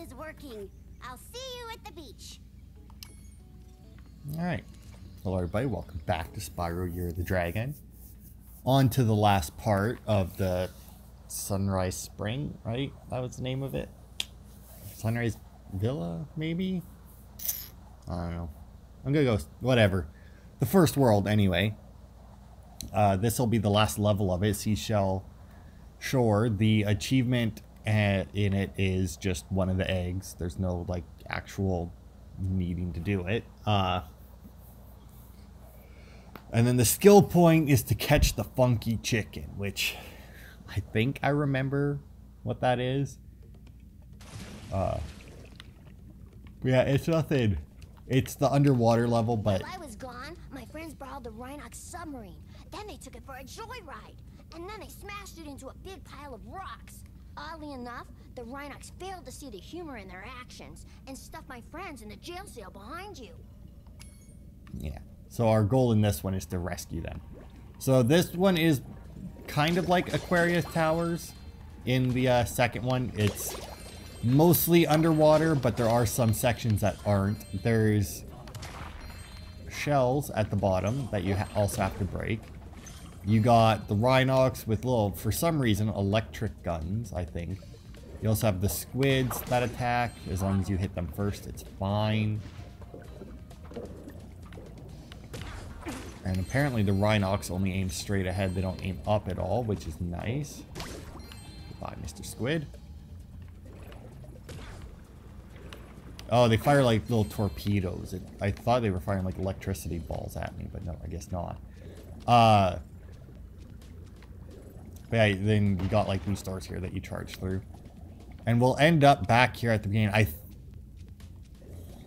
is working. I'll see you at the beach. Alright. Hello everybody, welcome back to Spyro Year of the Dragon. On to the last part of the Sunrise Spring, right? That was the name of it? Sunrise Villa, maybe? I don't know. I'm gonna go, whatever. The first world, anyway. This will be the last level of it, Seashell Shore. The achievement in it is just one of the eggs. There's no, like, actual needing to do it. And then the skill point is to catch the funky chicken, which I think I remember what that is. Yeah, it's nothing. It's the underwater level, but... While I was gone, my friends borrowed the Rhinox submarine. Then they took it for a joyride. And then they smashed it into a big pile of rocks. Oddly enough, the Rhinox failed to see the humor in their actions and stuffed my friends in the jail cell behind you. Yeah. So our goal in this one is to rescue them. So this one is kind of like Aquarius Towers. In the second one, it's mostly underwater, but there are some sections that aren't. There's shells at the bottom that you also have to break. You got the Rhinox with little, for some reason, electric guns, I think. You also have the squids that attack. As long as you hit them first, it's fine. And apparently the Rhinox only aims straight ahead. They don't aim up at all, which is nice. Goodbye, Mr. Squid. Oh, they fire like little torpedoes. I thought they were firing like electricity balls at me, but no, I guess not. But yeah, then you got like these doors here that you charge through. And we'll end up back here at the beginning.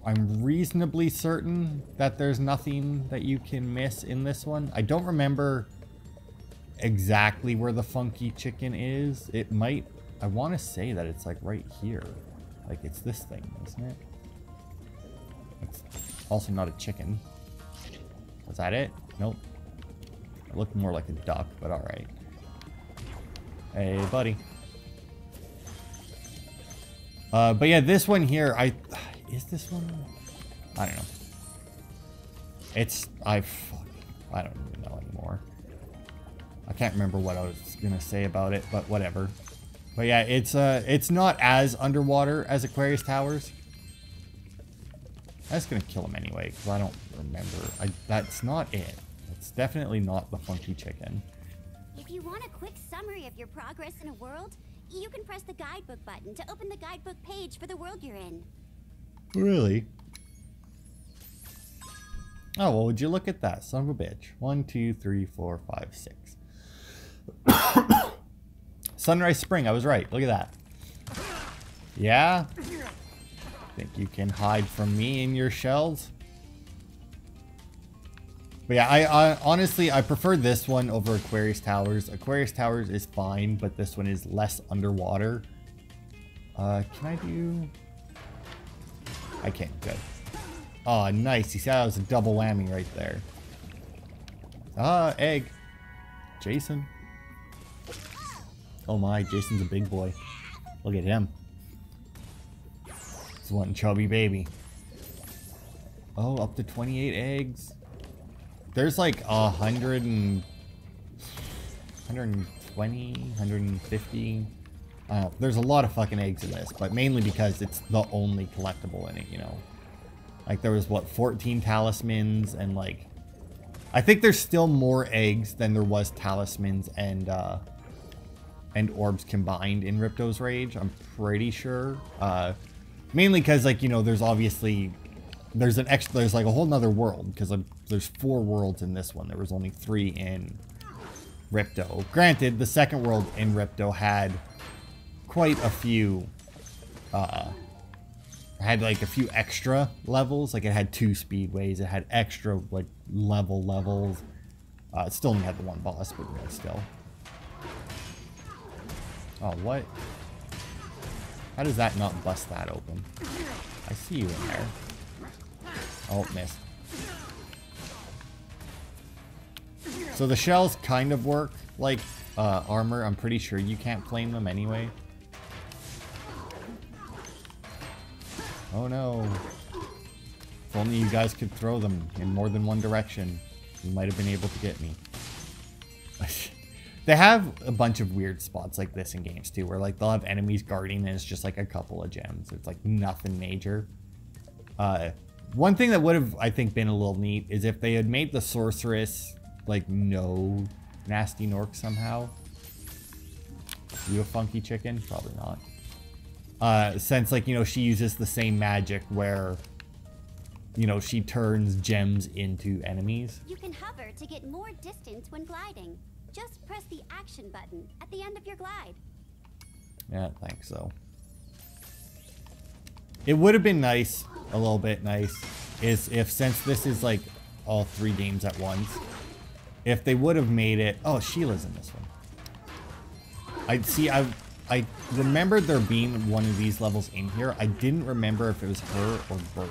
I'm reasonably certain that there's nothing that you can miss in this one. I don't remember exactly where the funky chicken is. It might... I want to say that it's like right here. Like it's this thing, isn't it? It's also not a chicken. Was that it? Nope. It looked more like a duck, but alright. Hey, buddy. But yeah, this one here, is this one? I don't know. I don't even know anymore. I can't remember what I was gonna say about it, but whatever. But yeah, it's not as underwater as Aquarius Towers. I was gonna kill him anyway, because I don't remember. That's not it. It's definitely not the funky chicken. If you want a quick summary of your progress in a world, you can press the guidebook button to open the guidebook page for the world you're in. Really? Oh, well, would you look at that, son of a bitch. 1, 2, 3, 4, 5, 6. Sunrise Spring, I was right. Look at that. Yeah? Think you can hide from me in your shells? But yeah, I honestly, I prefer this one over Aquarius Towers. Aquarius Towers is fine, but this one is less underwater. Can I do... I can't. Good. Oh, nice. You see, that was a double whammy right there. Ah, egg. Jason. Oh my, Jason's a big boy. Look at him. He's one chubby baby. Oh, up to 28 eggs. There's like 120, 150. There's a lot of fucking eggs in this, but mainly because it's the only collectible in it, you know. Like there was what, 14 talismans and like, I think there's still more eggs than there was talismans and orbs combined in Ripto's Rage. I'm pretty sure. Mainly because like, you know, there's obviously there's like a whole nother world because there's 4 worlds in this one. There was only 3 in Ripto. Granted, the second world in Ripto had quite a few, had like a few extra levels. Like it had 2 speedways. It had extra like levels. It still only had the 1 boss, but really still. Oh, what? How does that not bust that open? I see you in there. Oh, missed. So the shells kind of work like armor. I'm pretty sure you can't flame them anyway. Oh no. If only you guys could throw them in more than one direction, you might have been able to get me. They have a bunch of weird spots like this in games too, where like they'll have enemies guarding and it's just like a couple of gems. It's like nothing major. One thing that would have, I think, been a little neat is if they had made the sorceress like no nasty Nork somehow. You a funky chicken? Probably not. Since like, you know, she uses the same magic where, you know, she turns gems into enemies. You can hover to get more distance when gliding. Just press the action button at the end of your glide. Yeah, I think so. It would have been nice, a little bit nice, is if since this is like all 3 games at once, if they would have made it. Oh, Sheila's in this one. I remembered there being one of these levels in here. I didn't remember if it was her or Bird.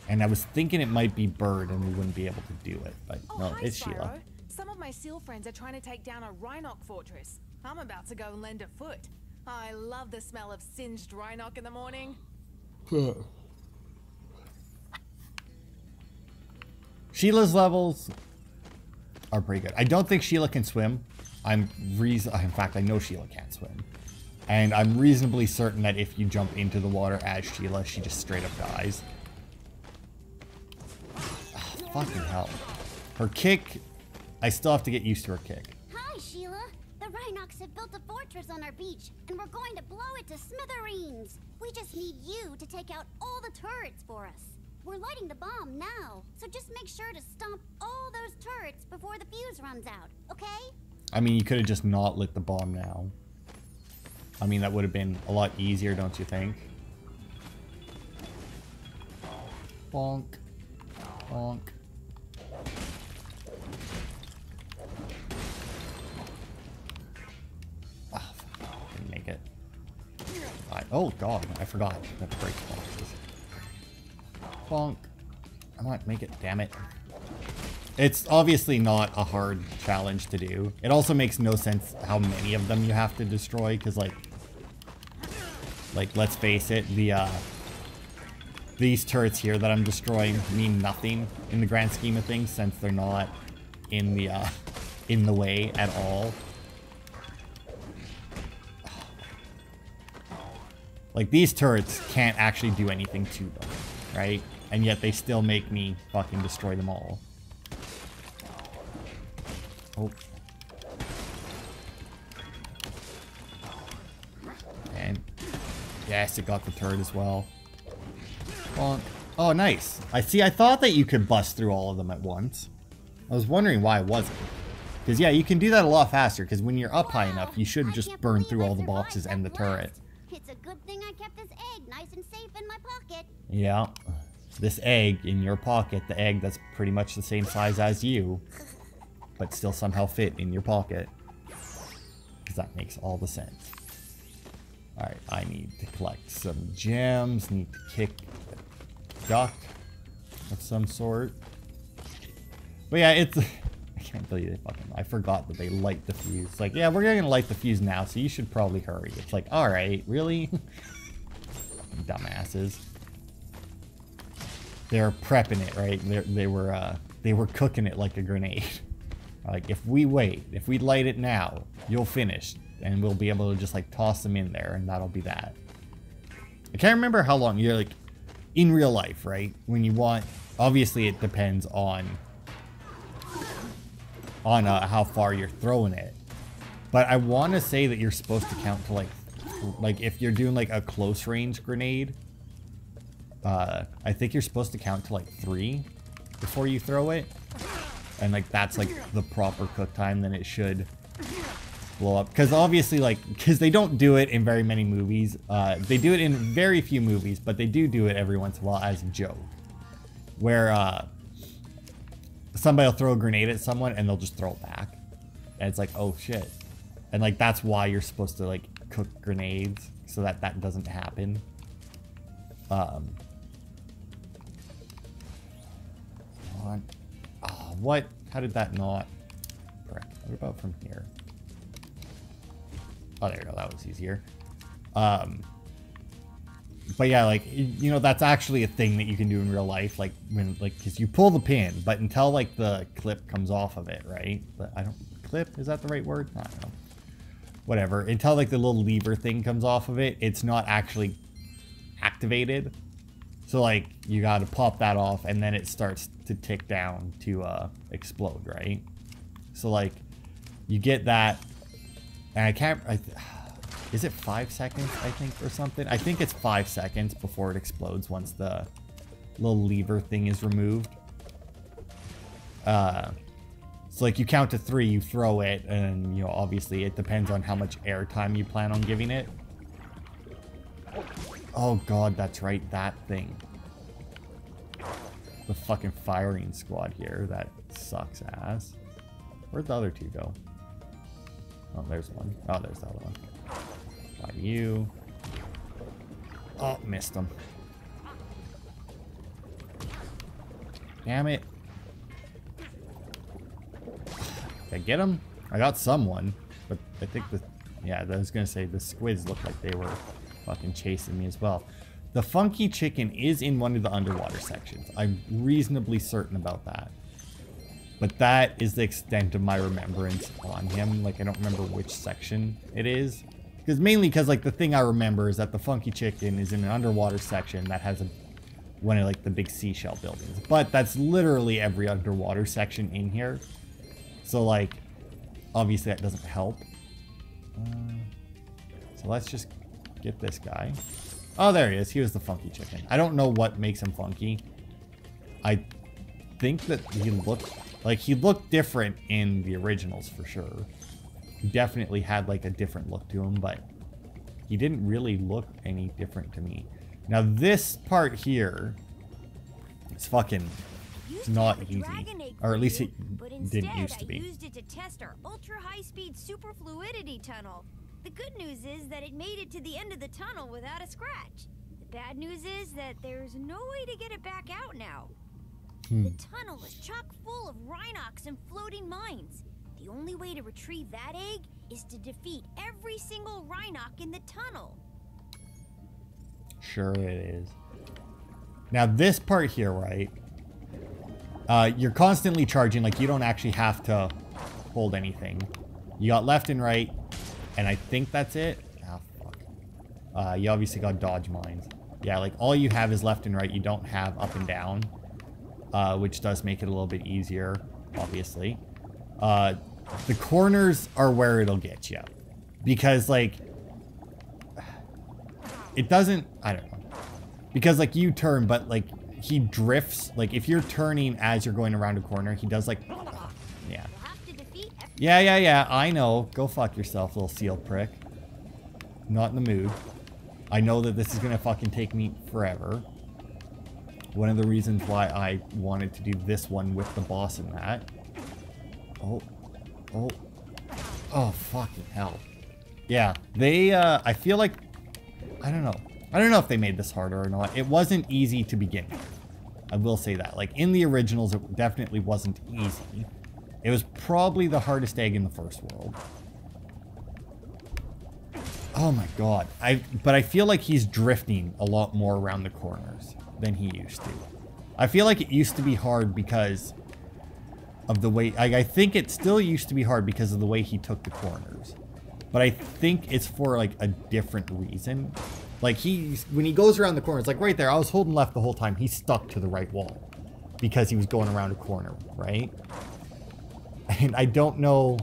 And I was thinking it might be Bird and we wouldn't be able to do it, but oh, no, hi, it's Spyro. Sheila. Some of my seal friends are trying to take down a Rhinoc fortress. I'm about to go and lend a foot. I love the smell of singed Rhinoc in the morning. Sheila's levels are pretty good. I don't think Sheila can swim. In fact, I know Sheila can't swim. And I'm reasonably certain that if you jump into the water as Sheila, she just straight up dies. Oh, fucking hell. Her kick, I still have to get used to her kick. Hi, Sheila. The Rhinocs have built a fortress on our beach, and we're going to blow it to smithereens. We just need you to take out all the turrets for us. We're lighting the bomb now, so just make sure to stomp all those turrets before the fuse runs out, okay? I mean, you could have just not lit the bomb now. I mean, that would have been a lot easier, don't you think? Bonk. Bonk. Ah, I didn't make it. Oh, God, I forgot that breaks boxes. Bonk. I might make it, damn it. It's obviously not a hard challenge to do. It also makes no sense how many of them you have to destroy, because like let's face it, these turrets here that I'm destroying mean nothing in the grand scheme of things, since they're not in the way at all. Like, these turrets can't actually do anything to them, right? And yet they still make me fucking destroy them all. Oh. And yes, it got the turret as well. Bonk. Oh, nice. I thought that you could bust through all of them at once. I was wondering why it wasn't. Because yeah, you can do that a lot faster, because when you're up high enough, you should just burn through all the boxes and the turret. It's a good thing I kept this egg nice and safe in my pocket. Yeah. This egg in your pocket, the egg that's pretty much the same size as you, but still somehow fit in your pocket. Because that makes all the sense. Alright, I need to collect some gems, need to kick a duck of some sort. But yeah, it's... I can't believe they I forgot that they light the fuse. It's like, yeah, we're gonna light the fuse now, so you should probably hurry. It's like, alright, really? Dumbasses. They're prepping it, right? They were cooking it like a grenade. Like, if we wait, if we light it now, you'll finish, and we'll be able to just like toss them in there, and that'll be that. I can't remember how long you're like in real life, right? When you want, obviously it depends on how far you're throwing it, but I want to say that you're supposed to count to like if you're doing like a close range grenade, I think you're supposed to count to like 3 before you throw it, and like that's like the proper cook time. Then it should blow up, because obviously because they don't do it in very many movies. They do it in very few movies, but they do it every once in a while as a joke, where somebody will throw a grenade at someone and they'll just throw it back, and it's like, oh shit. And like that's why you're supposed to like cook grenades, so that that doesn't happen. Oh, what? How did that not? Correct. What about from here? Oh, there you go. That was easier. But yeah, like, you know, that's actually a thing that you can do in real life. Like, when, like, because you pull the pin, but until, like, the clip comes off of it, right? But I don't, clip? Is that the right word? I don't know. Whatever. Until, like, the little lever thing comes off of it, it's not actually activated. So, like, you got to pop that off, and then it starts to tick down to explode, right? So, like, you get that, and I can't... is it 5 seconds, I think, or something? I think it's 5 seconds before it explodes once the little lever thing is removed. So, like, you count to 3, you throw it, and, you know, obviously it depends on how much air time you plan on giving it. Oh, God, that's right, that thing. The fucking firing squad here, that sucks ass. Where'd the other 2 go? Oh, there's one. Oh, there's the other one. Got you. Oh, missed him. Damn it. Did I get him? I got someone, but I think the... yeah, I was gonna say the squids looked like they were fucking chasing me as well. The funky chicken is in one of the underwater sections. I'm reasonably certain about that. But that is the extent of my remembrance on him. Like, I don't remember which section it is. Because mainly because, like, the thing I remember is that the funky chicken is in an underwater section that has one of, like, the big seashell buildings. But that's literally every underwater section in here. So, like, obviously that doesn't help. So let's just get this guy. Oh, there he is. He was the funky chicken. I don't know what makes him funky. I think that he looked different in the originals for sure. He definitely had like a different look to him, but he didn't really look any different to me. Now this part here, it's fucking, it's not easy. Or at least it didn't used to be. I used it to test our ultra-high-speed superfluidity tunnel. The good news is that it made it to the end of the tunnel without a scratch. The bad news is that there's no way to get it back out now. The tunnel is chock full of Rhinox and floating mines. The only way to retrieve that egg is to defeat every single Rhinoc in the tunnel. Sure it is. Now this part here, right? You're constantly charging, like you don't actually have to hold anything. You got left and right, and I think that's it. Ah, fuck. You obviously got dodge mines. Yeah, like all you have is left and right. You don't have up and down, which does make it a little bit easier, obviously. The corners are where it'll get you. Because, like, it doesn't, I don't know. Because, like, you turn, but, like, he drifts. Like, if you're turning as you're going around a corner, he does, like, yeah. Yeah, I know. Go fuck yourself, little seal prick. Not in the mood. I know that this is gonna fucking take me forever. One of the reasons why I wanted to do this one with the boss in that. Oh, fucking hell. Yeah, they, I feel like, I don't know. I don't know if they made this harder or not. It wasn't easy to begin with. I will say that. Like, in the originals, it definitely wasn't easy. It was probably the hardest egg in the first world. Oh my god. But I feel like he's drifting a lot more around the corners than he used to. I feel like it used to be hard because of the way... I think it still used to be hard because of the way he took the corners. But I think it's for, like, a different reason. Like, when he goes around the corner, it's like right there, I was holding left the whole time. He stuck to the right wall because he was going around a corner, right? And I don't know...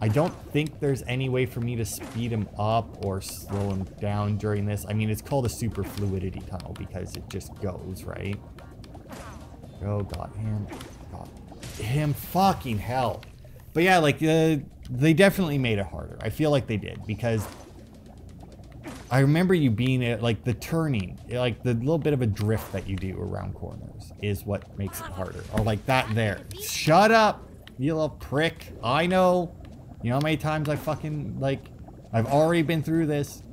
I don't think there's any way for me to speed him up or slow him down during this. I mean, it's called a super fluidity tunnel because it just goes, right? Oh, God, him. God, him, fucking hell. But yeah, like, they definitely made it harder. I feel like they did because I remember you being, like, the turning, like, the little bit of a drift that you do around corners is what makes it harder. Or like that there. Shut up, you little prick. I know. You know how many times I fucking, like, I've already been through this.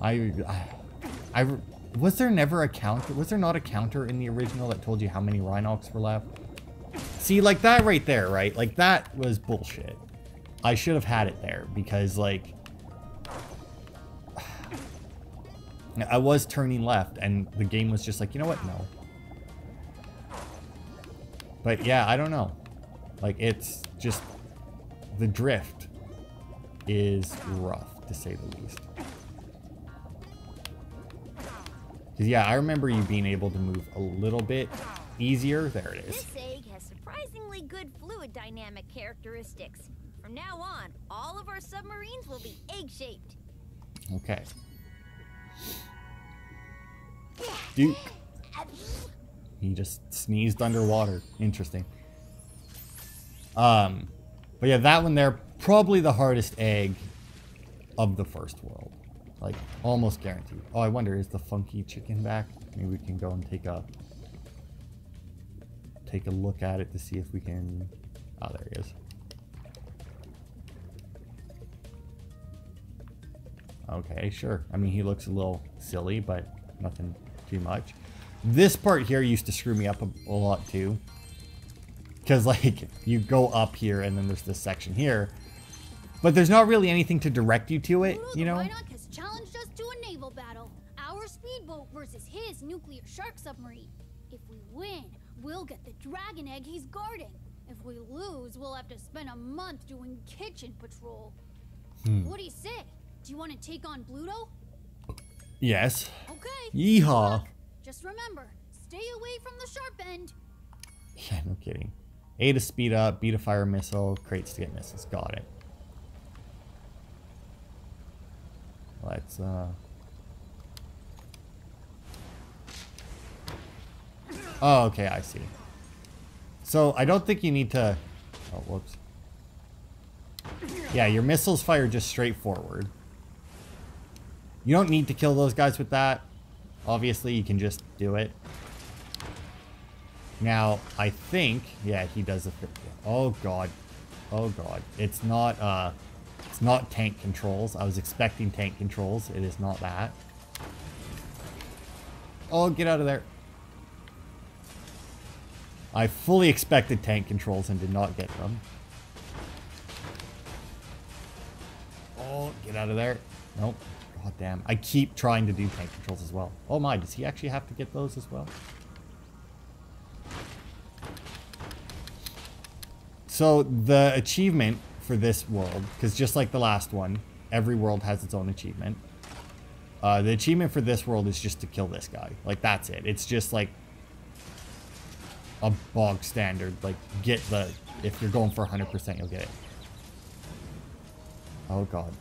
Was there never a counter? Was there not a counter in the original that told you how many Rhinocs were left? See, like that right there, right? Like that was bullshit. I should have had it there because, like, I was turning left, and the game was just like, you know what? No. But yeah, I don't know. Like, it's just... the drift is rough, to say the least. Because, yeah, I remember you being able to move a little bit easier. There it is. This egg has surprisingly good fluid dynamic characteristics. From now on, all of our submarines will be egg-shaped. Okay. Duke. He just sneezed underwater. Interesting. But yeah, that one there, probably the hardest egg of the first world. Like, almost guaranteed. Oh, I wonder, is the funky chicken back? Maybe we can go and take a look at it to see if we can... Oh, there he is. Okay, sure. I mean, he looks a little silly, but nothing too much. This part here used to screw me up a lot, too. Because, like, you go up here, and then there's this section here. But there's not really anything to direct you to it, you know? The Rhinoc has challenged us to a naval battle. Our speedboat versus his nuclear shark submarine. If we win, we'll get the dragon egg he's guarding. If we lose, we'll have to spend a month doing kitchen patrol. What do you say? Do you want to take on Bluto? Yes. Okay. Yeehaw. Just remember, stay away from the sharp end. Yeah, no kidding. A to speed up, B to fire a missile, crates to get missiles. Got it. Let's, Oh, okay, I see. So, I don't think you need to... Oh, whoops. Yeah, your missiles fire just straight forward. You don't need to kill those guys with that. Obviously, you can just do it. Now, I think... Yeah, he does a... Oh, God. Oh, God. It's not tank controls. I was expecting tank controls. It is not that. Oh, get out of there. I fully expected tank controls and did not get them. Oh, get out of there. Nope. God damn. I keep trying to do tank controls as well. Oh my, does he actually have to get those as well? So the achievement for this world, because just like the last one, every world has its own achievement. The achievement for this world is just to kill this guy. Like, that's it. It's just like a bog standard. Like, get the... If you're going for 100%, you'll get it. Oh, God.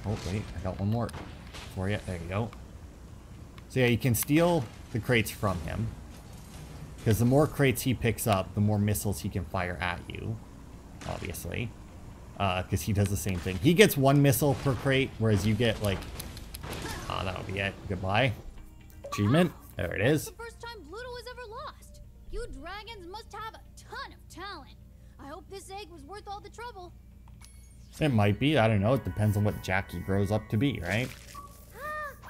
Oh, wait. I got one more for you. There you go. So, yeah, you can steal the crates from him. Because the more crates he picks up, the more missiles he can fire at you. Obviously. Because he does the same thing. He gets one missile per crate, whereas you get, like... Ah, that'll be it. Goodbye. Achievement. There it is. It's the first time Bluto has ever lost. You dragons must have a ton of talent. I hope this egg was worth all the trouble. It might be. I don't know. It depends on what Jackie grows up to be, right?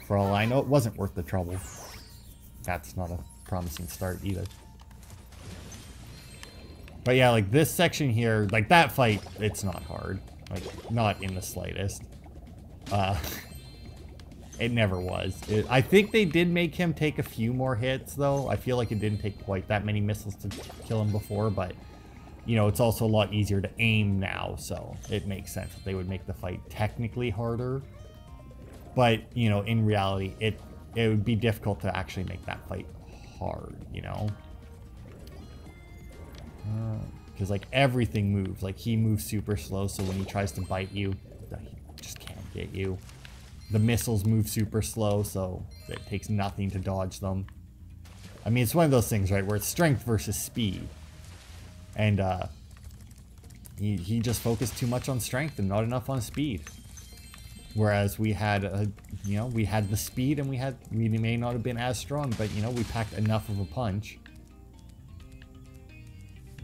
For all I know, it wasn't worth the trouble. That's not a promising start either. But yeah, like this section here, like that fight, it's not hard. Like, not in the slightest. It never was. I think they did make him take a few more hits, though. I feel like it didn't take quite that many missiles to kill him before, but, you know, it's also a lot easier to aim now, so it makes sense that they would make the fight technically harder. But, you know, in reality, it would be difficult to actually make that fight hard, you know? Because, like, everything moves. Like, he moves super slow, so when he tries to bite you, he just can't get you. The missiles move super slow, so it takes nothing to dodge them. I mean, it's one of those things, right, where it's strength versus speed. And, he just focused too much on strength and not enough on speed. Whereas we had, you know, we had the speed and we may not have been as strong, but, you know, we packed enough of a punch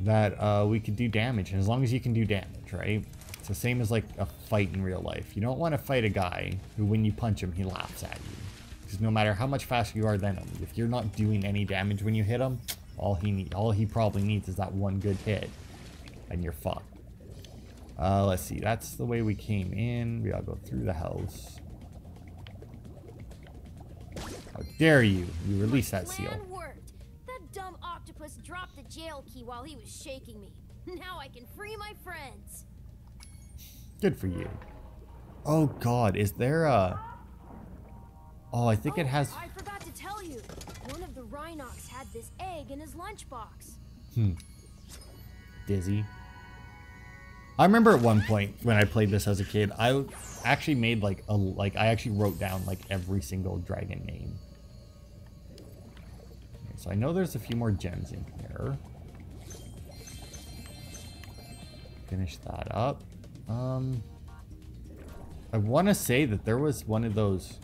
that we could do damage. And as long as you can do damage, right? It's the same as like a fight in real life. You don't want to fight a guy who, when you punch him, he laughs at you. Because no matter how much faster you are than him, if you're not doing any damage when you hit him, all he probably needs is that one good hit. and you're fucked. Let's see. That's the way we came in. We gotta go through the house. How dare you? You release that seal. Plan worked. That dumb octopus dropped the jail key while he was shaking me. Now I can free my friends. Good for you. Oh god, is there a... Oh, I think it has... I forgot to tell you. One of the Rhinox had this egg in his lunchbox. Dizzy. I remember at one point when I played this as a kid, I actually made like I actually wrote down like every single dragon name. Okay, so I know there's a few more gems in here. Finish that up. I want to say that there was one of those.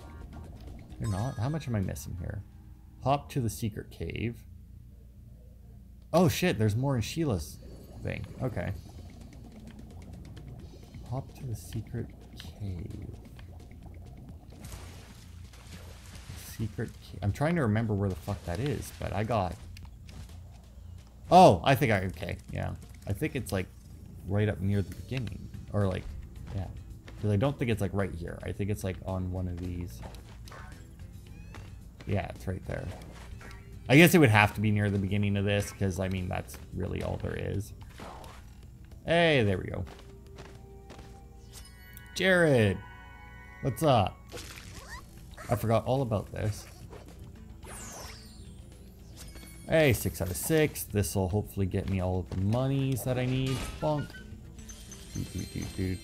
You're not. How much am I missing here? Hop to the secret cave. Oh shit! There's more in Sheila's thing. Okay. Hop to the secret cave. Secret cave. I'm trying to remember where the fuck that is, but I got... Oh, I think I... Okay, yeah. I think it's like right up near the beginning. Or like, yeah. Because I don't think it's like right here. I think it's like on one of these. Yeah, it's right there. I guess it would have to be near the beginning of this, because I mean, that's really all there is. Hey, there we go. Jared, what's up? I forgot all about this. Hey, 6 out of 6. This will hopefully get me all of the monies that I need. Bonk.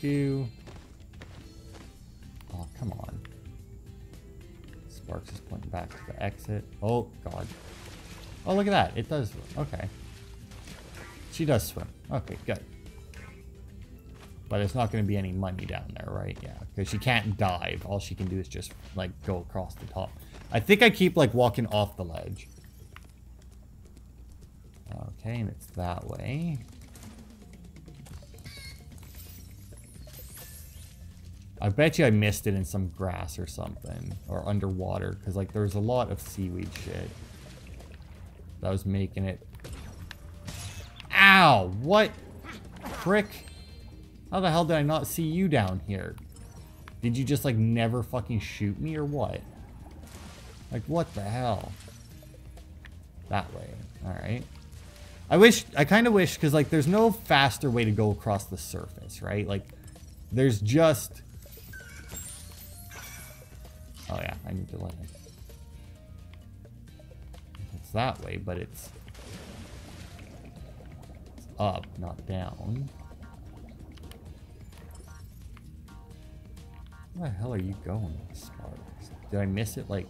Do. Oh, come on. Sparks is pointing back to the exit. Oh, God. Oh, look at that. It does. Okay. She does swim. Okay, good. But there's not going to be any money down there, right? Yeah, because she can't dive. All she can do is just, like, go across the top. I think I keep, like, walking off the ledge. Okay, and it's that way. I bet you I missed it in some grass or something. Or underwater. Because, like, there was a lot of seaweed shit that was making it... Ow! What? Prick. How the hell did I not see you down here? Did you just, like, never fucking shoot me or what? Like, what the hell? That way. Alright. I kind of wish, because, like, there's no faster way to go across the surface, right? Like, there's just... Oh, yeah, I need to let it. It's that way, but it's up, not down. Where the hell are you going, Sparks? Did I miss it? Like,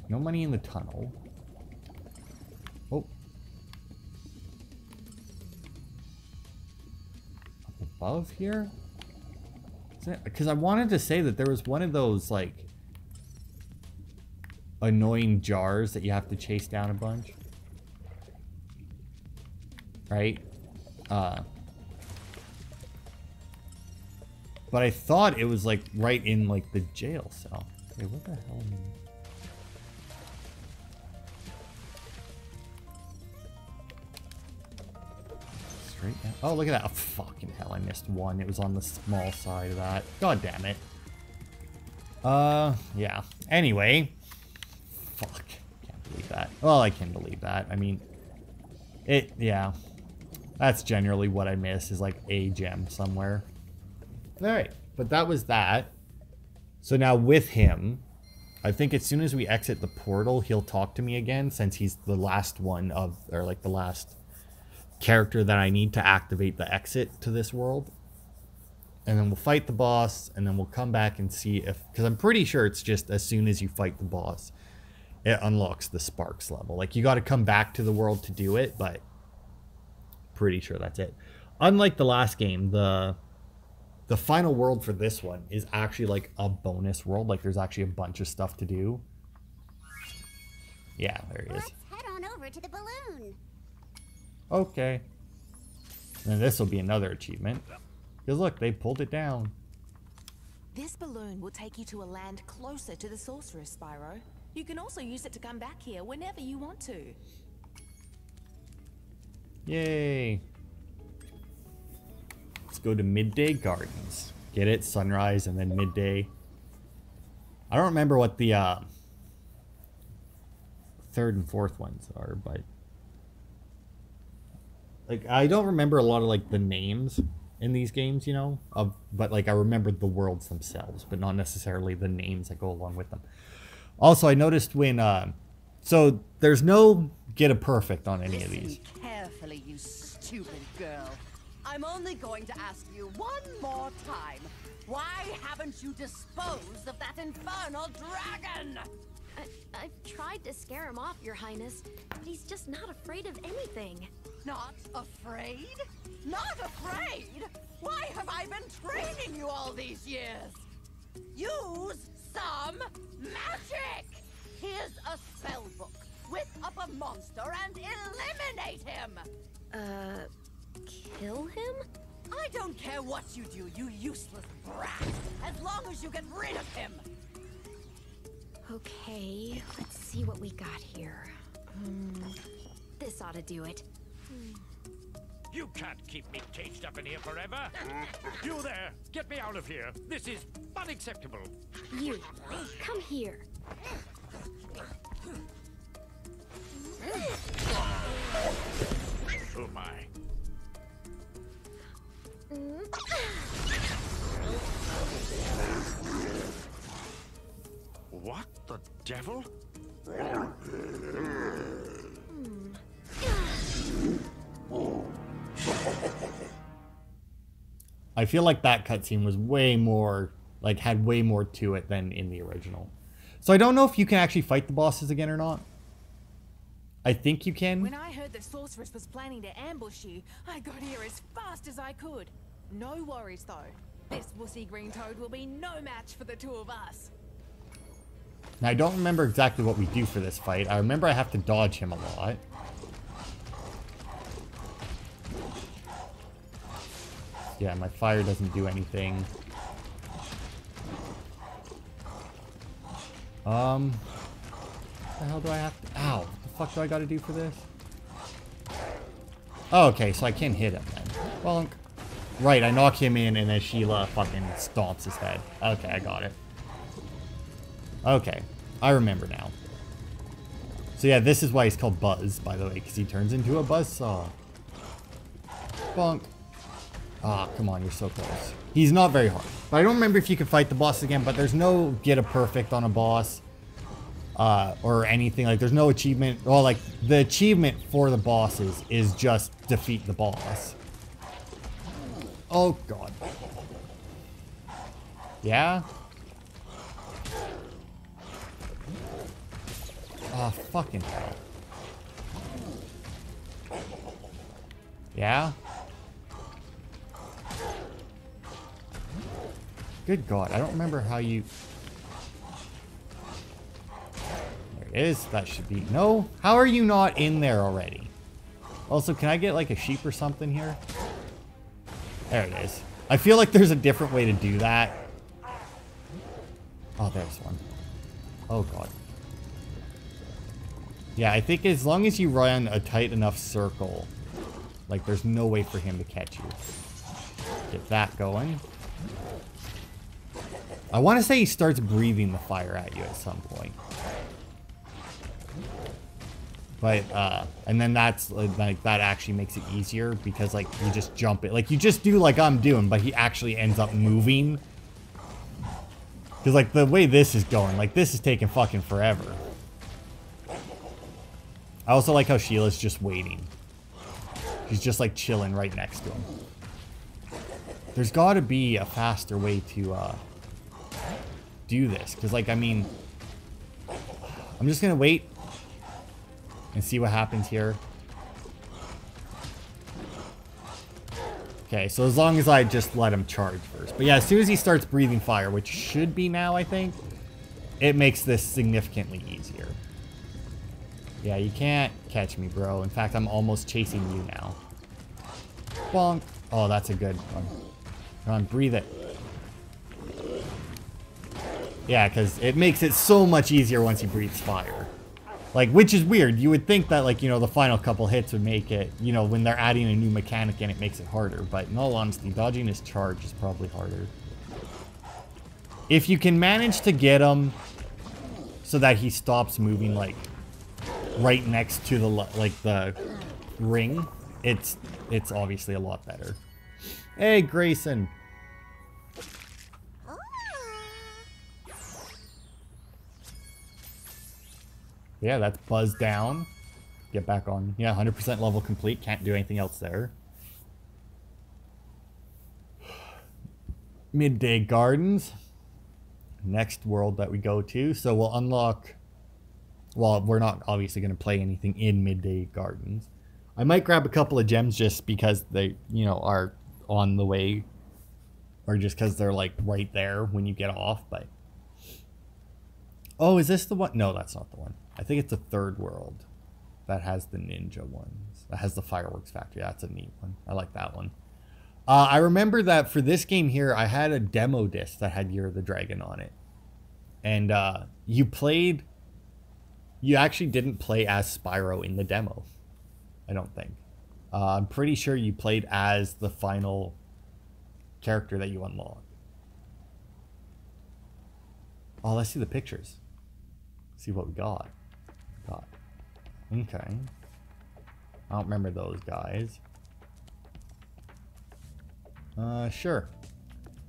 no money in the tunnel. Oh. Up above here? Is it? Because I wanted to say that there was one of those, like, annoying jars that you have to chase down a bunch. Right? But I thought it was, like, right in, like, the jail cell. Wait, what the hell? Straight down. Oh, look at that. Oh, fucking hell, I missed one. It was on the small side of that. God damn it. Yeah. Anyway. Fuck. Can't believe that. Well, I can believe that. I mean, yeah. That's generally what I miss, is, like, a gem somewhere. Alright, but that was that. So now with him, I think as soon as we exit the portal, he'll talk to me again, since he's the last one of, or like the last character that I need to activate the exit to this world. And then we'll fight the boss, and then we'll come back and see if, because I'm pretty sure it's just as soon as you fight the boss, it unlocks the Sparks level. Like, you got to come back to the world to do it, but pretty sure that's it. Unlike the last game, the final world for this one is actually like a bonus world. Like, there's actually a bunch of stuff to do. Yeah, there he is. Let's head on over to the balloon. Okay. And this will be another achievement. Because look, they pulled it down. This balloon will take you to a land closer to the Sorceress, Spyro. You can also use it to come back here whenever you want to. Yay. Let's go to Midday Gardens. Get it? Sunrise and then midday. I don't remember what the third and fourth ones are, but like I don't remember a lot of like the names in these games, you know, but like I remember the worlds themselves, but not necessarily the names that go along with them. Also, I noticed when so there's no get a perfect on any of these. Listen carefully, you stupid girl. I'm only going to ask you one more time. Why haven't you disposed of that infernal dragon? I've tried to scare him off, Your Highness, but he's just not afraid of anything. Not afraid? Not afraid? Why have I been training you all these years? Use some magic! Here's a spell book. Whip up a monster and eliminate him! Kill him? I don't care what you do, you useless brat, as long as you get rid of him! Okay, let's see what we got here. This ought to do it. You can't keep me caged up in here forever. You there, get me out of here. This is unacceptable. You, come here. Oh my. What the devil? I feel like that cutscene was way more, like, had way more to it than in the original. So I don't know if you can actually fight the bosses again or not. I think you can. When I heard the sorceress was planning to ambush you, I got here as fast as I could. No worries though. This wussy green toad will be no match for the two of us. Now, I don't remember exactly what we do for this fight. I remember I have to dodge him a lot. Yeah, my fire doesn't do anything. What the hell do I have to... Ow, what the fuck do I gotta do for this? Oh, okay, so I can hit him then. Bonk. Right, I knock him in and then Sheila fucking stomps his head. Okay, I got it. Okay, I remember now. So yeah, this is why he's called Buzz, by the way, because he turns into a buzzsaw. Bonk. Ah, come on, you're so close. He's not very hard. But I don't remember if you can fight the boss again, but there's no get a perfect on a boss. Or anything. Like, there's no achievement. Well, like, the achievement for the bosses is just defeat the boss. Oh, God. Yeah? Oh, fucking hell. Yeah? Good God, I don't remember how you... There it is. That should be... No? How are you not in there already? Also, can I get like a sheep or something here? There it is. I feel like there's a different way to do that. Oh, there's one. Oh, God. Yeah, I think as long as you run a tight enough circle, like, there's no way for him to catch you. Get that going. I want to say he starts breathing the fire at you at some point. But, and then that's, like, that actually makes it easier because, like, you just jump it. Like, you just do like I'm doing, but he actually ends up moving. Because, like, the way this is going, like, this is taking fucking forever. I also like how Sheila's just waiting. She's just, like, chilling right next to him. There's got to be a faster way to, do this. Because, like, I mean... I'm just going to wait and see what happens here. Okay, so as long as I just let him charge first. But yeah, as soon as he starts breathing fire, which should be now, I think, it makes this significantly easier. Yeah, you can't catch me, bro. In fact, I'm almost chasing you now. Bonk. Oh, that's a good one. Come on, breathe it. Yeah, because it makes it so much easier once he breathes fire. Like, which is weird. You would think that, like, you know, the final couple hits would make it, you know, when they're adding a new mechanic and it makes it harder. But in all honesty, dodging his charge is probably harder. If you can manage to get him so that he stops moving, like, right next to the, like, the ring, it's obviously a lot better. Hey, Grayson. Yeah, that's buzz down. Get back on. Yeah, 100% level complete. Can't do anything else there. Midday Gardens. Next world that we go to. So we'll unlock... Well, we're not obviously going to play anything in Midday Gardens. I might grab a couple of gems just because they, you know, are on the way. Or just because they're, like, right there when you get off, but... Oh, is this the one? No, that's not the one. I think it's the third world that has the ninja ones. That has the fireworks factory. That's a neat one. I like that one. I remember that for this game here, I had a demo disc that had Year of the Dragon on it. And you actually didn't play as Spyro in the demo. I don't think. I'm pretty sure you played as the final character that you unlock. Oh, let's see the pictures. See what we got. Okay. I don't remember those guys. Sure.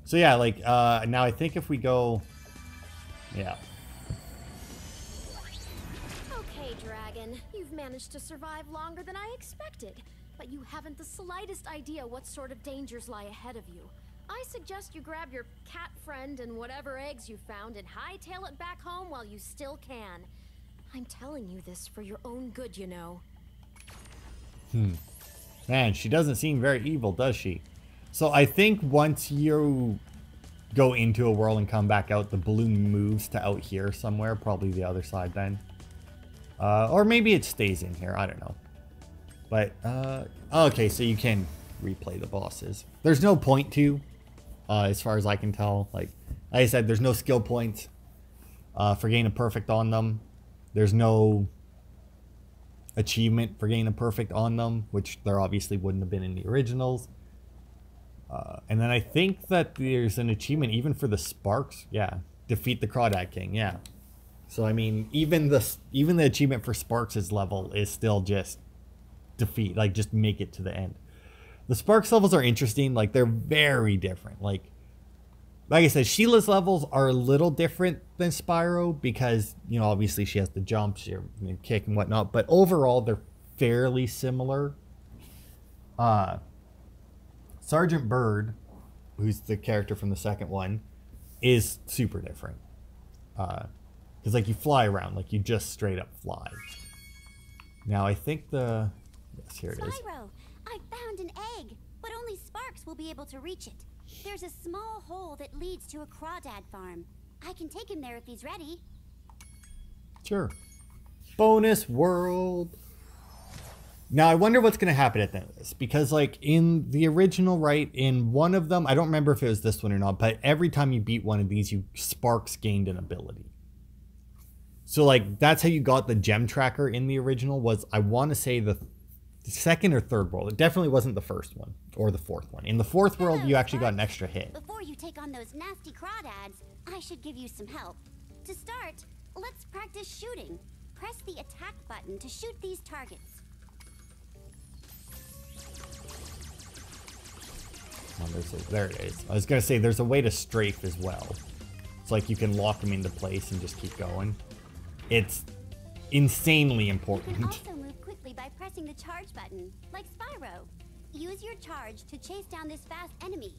So yeah, like, now I think if we go... Yeah. Okay, Dragon. You've managed to survive longer than I expected, but you haven't the slightest idea what sort of dangers lie ahead of you. I suggest you grab your cat friend and whatever eggs you found and hightail it back home while you still can. I'm telling you this for your own good, you know. Man, she doesn't seem very evil, does she? So I think once you go into a world and come back out, the balloon moves to out here somewhere, probably the other side then. Or maybe it stays in here, I don't know. But, okay, so you can replay the bosses. There's no point to, as far as I can tell. Like I said, there's no skill points for getting a perfect on them. There's no achievement for getting a perfect on them, which there obviously wouldn't have been in the originals. And then I think that there's an achievement even for the Sparks. Yeah, defeat the Crawdad King. Yeah. So I mean, even the achievement for Sparks' level is still just defeat, like just make it to the end. The Sparks levels are interesting. Like they're very different. Like I said, Sheila's levels are a little different than Spyro because, you know, obviously she has the jumps, she can kick and whatnot, but overall they're fairly similar. Sergeant Bird, who's the character from the second one, is super different. Because, like, you fly around, like, you just straight up fly. Now, I think yes, here it is. Spyro, I found an egg, but only Sparks will be able to reach it. There's a small hole that leads to a Crawdad farm. I can take him there if he's ready. Sure. Bonus world. Now, I wonder what's going to happen at the end of this. Because, like, in the original, right, in one of them, I don't remember if it was this one or not, but every time you beat one of these, Sparks gained an ability. So, like, that's how you got the gem tracker in the original was, I want to say, the second or third world. It definitely wasn't the first one or the fourth one. In the fourth world, you actually got an extra hit. Before you take on those nasty Crawdads, I should give you some help. To start, let's practice shooting. Press the attack button to shoot these targets. Oh, there it is. I was going to say, there's a way to strafe as well. It's like you can lock them into place and just keep going. It's insanely important. You can also move quickly by pressing the charge button, like Spyro. Use your charge to chase down this fast enemy.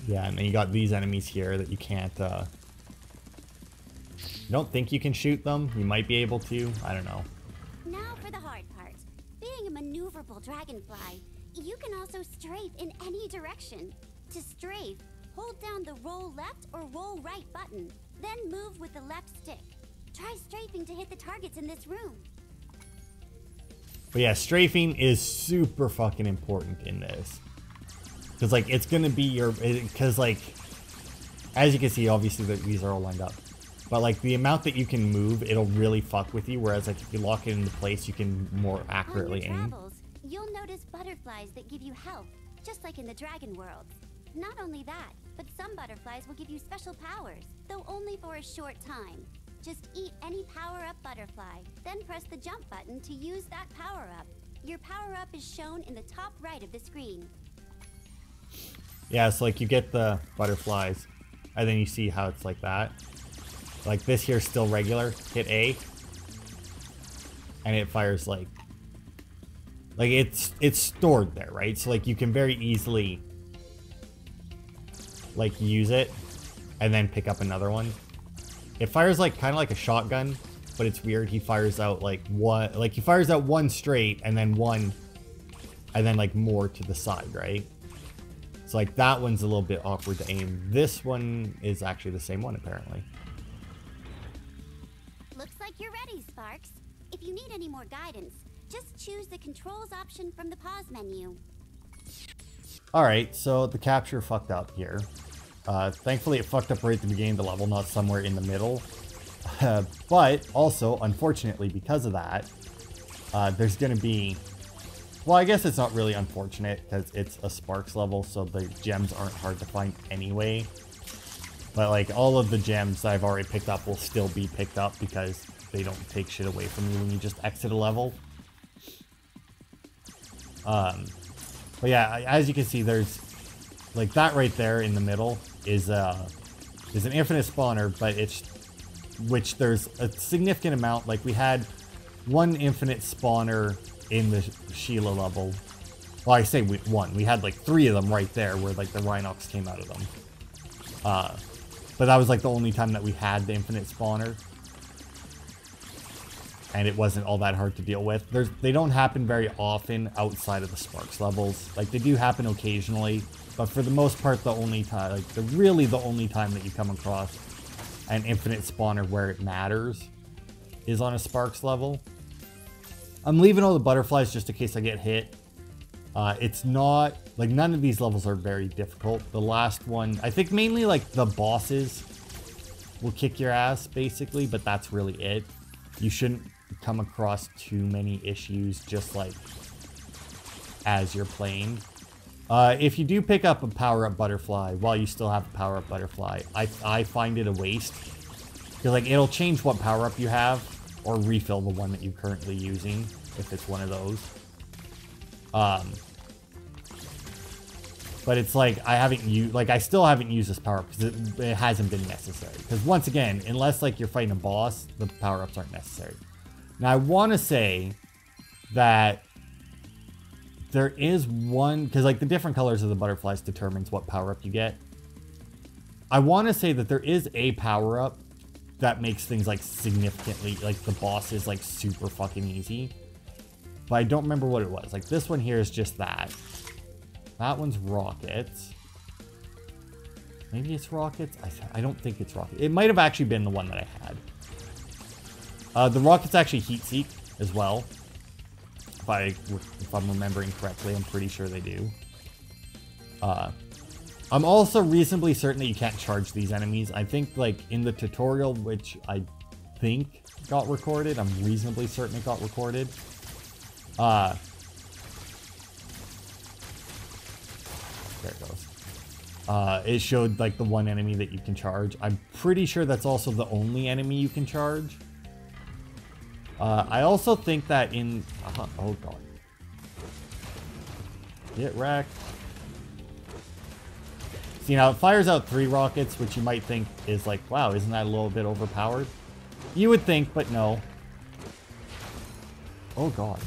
Yeah, and then you got these enemies here that you can't, I don't think you can shoot them. You might be able to. I don't know. Now for the hard part. Being a maneuverable dragonfly, you can also strafe in any direction. To strafe, hold down the roll left or roll right button, then move with the left stick. Try strafing to hit the targets in this room. But yeah, strafing is super fucking important in this. Because, like, it's going to be your... Because, like, as you can see, obviously, these are all lined up. But like the amount that you can move, it'll really fuck with you. Whereas like if you lock it into place, you can more accurately On your aim. travels, you'll notice butterflies that give you health, just like in the dragon world. Not only that, but some butterflies will give you special powers, though only for a short time. Just eat any power-up butterfly, then press the jump button to use that power-up. Your power-up is shown in the top right of the screen. Yeah, so like you get the butterflies, and then you see how it's like that. Like this here's still regular. Hit A, and it fires like it's stored there, right? So like you can very easily like use it and then pick up another one. It fires like kind of like a shotgun, but it's weird. He fires out like one, like he fires out one straight and then one, and then like more to the side, right? So like that one's a little bit awkward to aim. This one is actually the same one apparently. Looks like you're ready, Sparks. If you need any more guidance, just choose the controls option from the pause menu. Alright, so the capture fucked up here. Thankfully it fucked up right at the beginning of the level, not somewhere in the middle. But also, unfortunately, because of that, there's going to be... Well, I guess it's not really unfortunate because it's a Sparks level, so the gems aren't hard to find anyway. But like all of the gems that I've already picked up will still be picked up because they don't take shit away from you when you just exit a level. But yeah, as you can see, there's like that right there in the middle is an infinite spawner, but which there's a significant amount. Like we had one infinite spawner in the Sheila level. Well, I say one. We had like 3 of them right there where like the Rhinox came out of them. But that was like the only time that we had the infinite spawner. And it wasn't all that hard to deal with. They don't happen very often outside of the Sparks levels. Like they do happen occasionally, but for the most part, the only time, like really the only time that you come across an infinite spawner where it matters is on a Sparks level. I'm leaving all the butterflies just in case I get hit. It's not, like none of these levels are very difficult. The last one, I think mainly like the bosses will kick your ass basically, but that's really it. You shouldn't come across too many issues just like as you're playing. If you do pick up a power-up butterfly while you still have a power-up butterfly, I find it a waste. Because like it'll change what power-up you have or refill the one that you're currently using if it's one of those. But it's like I still haven't used this power-up because it hasn't been necessary. Because once again, unless like you're fighting a boss, the power-ups aren't necessary. Now I want to say that there is one, because like the different colors of the butterflies determines what power-up you get. I want to say that there is a power-up that makes things like significantly, like the boss is like super fucking easy. But I don't remember what it was. Like this one here is just that. That one's rockets. Maybe it's rockets? I don't think it's rockets. It might have actually been the one that I had. The rockets actually heat seek as well. If I'm remembering correctly, I'm pretty sure they do. I'm also reasonably certain that you can't charge these enemies. I think like in the tutorial, which I think got recorded, I'm reasonably certain it got recorded. There it goes. It showed like the one enemy that you can charge. I'm pretty sure that's also the only enemy you can charge. I also think that in... oh god. Get wrecked. See, now it fires out 3 rockets, which you might think is like, wow, isn't that a little bit overpowered? You would think, but no. Oh god.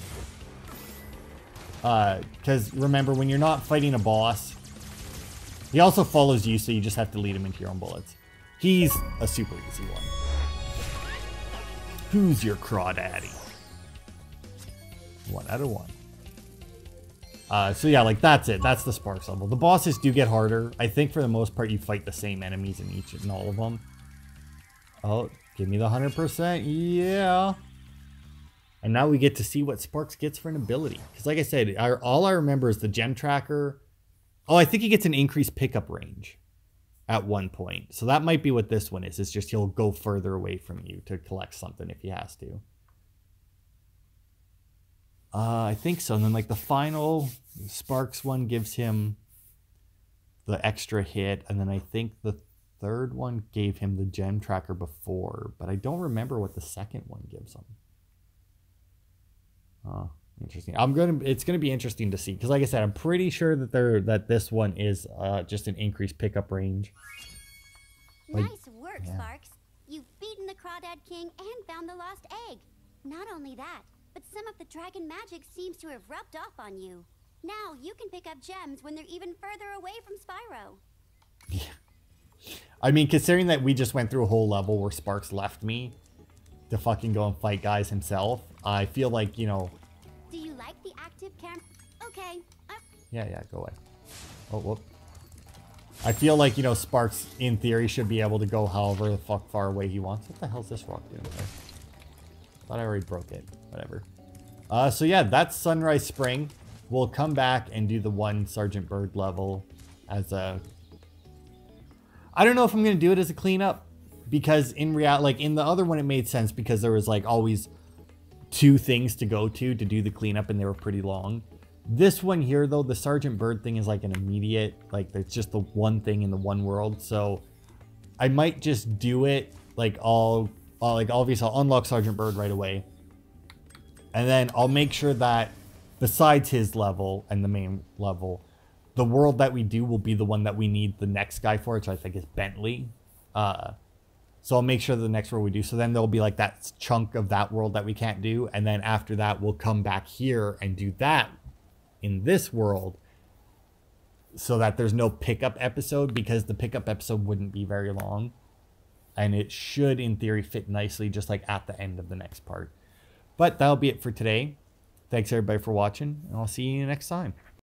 Because remember, when you're not fighting a boss, he also follows you, so you just have to lead him into your own bullets. He's a super easy one. Who's your crawdaddy? 1 out of 1. So yeah, like that's it. That's the Sparks level. The bosses do get harder. I think for the most part you fight the same enemies in each and all of them. Oh, give me the 100%. Yeah. And now we get to see what Sparks gets for an ability. Because like I said, all I remember is the gem tracker. Oh, I think he gets an increased pickup range. at one point. So that might be what this one is. It's just he'll go further away from you to collect something if he has to. I think so. And then like the final Sparks one gives him the extra hit. And then I think the third one gave him the gem tracker before. But I don't remember what the second one gives him. Oh, interesting. It's gonna be interesting to see. Because like I said, I'm pretty sure that this one is just an increased pickup range. Nice work, Sparks. You've beaten the Crawdad King and found the lost egg. Not only that, but some of the dragon magic seems to have rubbed off on you. Now you can pick up gems when they're even further away from Spyro. Yeah. I mean, considering that we just went through a whole level where Sparks left me to fucking go and fight guys himself, I feel like, you know... Do you like the active cam? Okay. Yeah, go away. Oh, whoop. I feel like, you know, Sparks, in theory, should be able to go however the fuck far away he wants. What the hell's this rock doing there? Thought I already broke it. Whatever. So yeah, that's Sunrise Spring. We'll come back and do the one Sergeant Bird level as a... I don't know if I'm going to do it as a cleanup. Because in reality, like in the other one, it made sense because there was like always 2 things to go to do the cleanup and they were pretty long. This one here, though, the Sergeant Bird thing is like an immediate, like it's just the one thing in the one world. So I might just do it like like obviously I'll unlock Sergeant Bird right away. And then I'll make sure that besides his level and the main level, the world that we do will be the one that we need the next guy for, which I think is Bentley. So I'll make sure the next world we do. So then there'll be like that chunk of that world that we can't do. And then after that, we'll come back here and do that in this world so that there's no pickup episode, because the pickup episode wouldn't be very long. And it should, in theory, fit nicely just like at the end of the next part. But that'll be it for today. Thanks everybody for watching, and I'll see you next time.